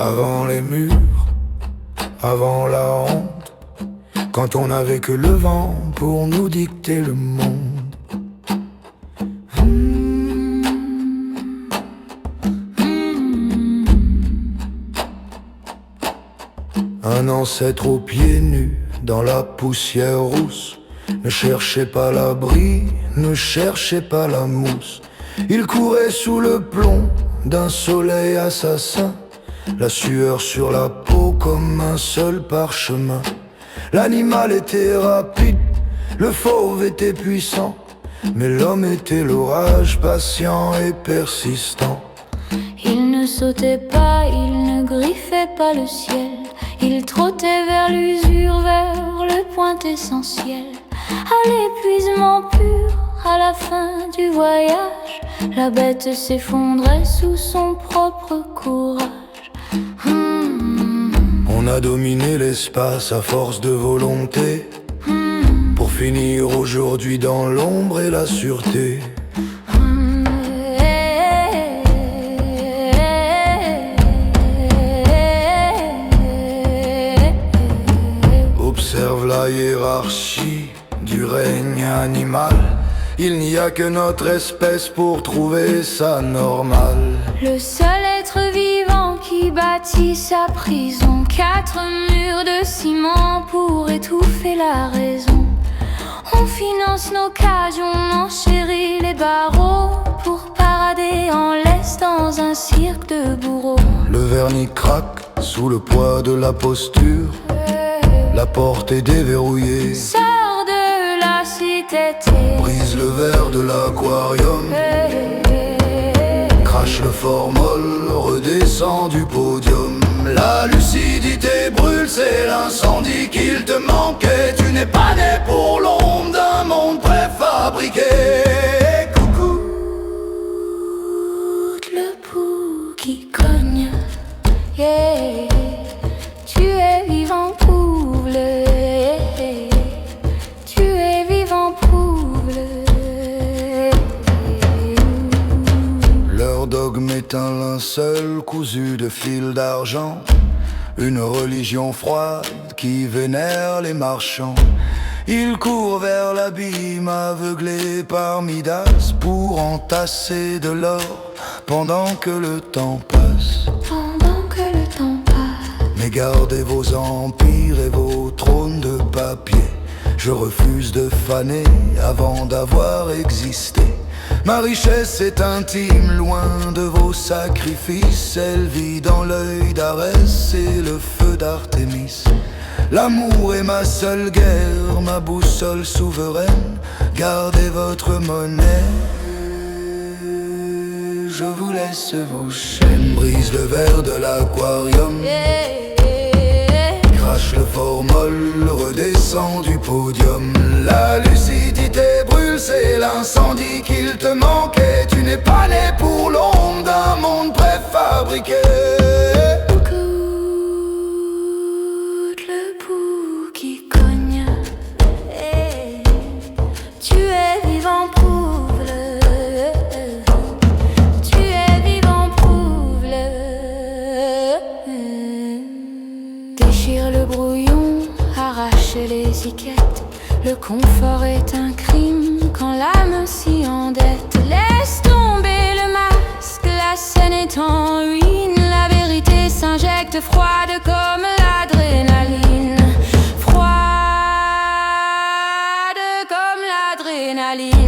Avant les murs, avant la honte, quand on n'avait que le vent pour nous dicter le monde. Un ancêtre aux pieds nus dans la poussière rousse. Ne cherchez pas l'abri, ne cherchez pas la mousse. Il courait sous le plomb d'un soleil assassin, la sueur sur la peau comme un seul parchemin. L'animal était rapide, le fauve était puissant, mais l'homme était l'orage, patient et persistant. Il ne sautait pas, il ne griffait pas le ciel. Il trottait vers l'usure, vers le point essentiel. À l'épuisement pur, à la fin du voyage, la bête s'effondrait sous son propre courage. On a dominé l'espace à force de volonté, pour finir aujourd'hui dans l'ombre et la sûreté. Observe la hiérarchie du règne animal. Il n'y a que notre espèce pour trouver ça normal. Le seul être vivant qui bâtit sa prison, 4 murs de ciment pour étouffer la raison. On finance nos cages, on enchérit les barreaux pour parader en laisse dans un cirque de bourreaux. Le vernis craque sous le poids de la posture. La porte est déverrouillée. Sors de la cité, Brise le verre de l'aquarium. Crache le formol, redescend du podium. La lucidité brûle, c'est l'incendie qu'il te manquait. Tu n'es pas né pour l'ombre d'un monde préfabriqué. Coucou, le pouls qui cogne, yeah. Tu es vivant, prouve-le, yeah. Tu es vivant, prouve-le. Leur dogme est un linceul cousu de fils d'argent, une religion froide qui vénère les marchands. Ils courent vers l'abîme aveuglés par Midas pour entasser de l'or pendant que le temps passe. Pendant que le temps passe. Mais gardez vos empires et vos trônes de papier. Je refuse de faner avant d'avoir existé. Ma richesse est intime, loin de vos sacrifices. Elle vit dans l'œil d'Arès et le feu d'Artémis. L'amour est ma seule guerre, ma boussole souveraine. Gardez votre monnaie, je vous laisse vos chaînes. Brise le verre de l'aquarium, crache le formol, redescend du podium. La lucidité brûle, c'est l'incendie qu'il te manquait. Tu n'es pas né pour l'ombre d'un monde préfabriqué. Écoute le pouls qui cogne, hey. Tu es vivant, prouve-le. Tu es vivant, prouve-le. Déchire le brouillon, arrache les étiquettes. Le confort est un crime quand l'âme s'y endette. Laisse tomber le masque, la scène est en ruine. La vérité s'injecte froide comme l'adrénaline. Froide comme l'adrénaline.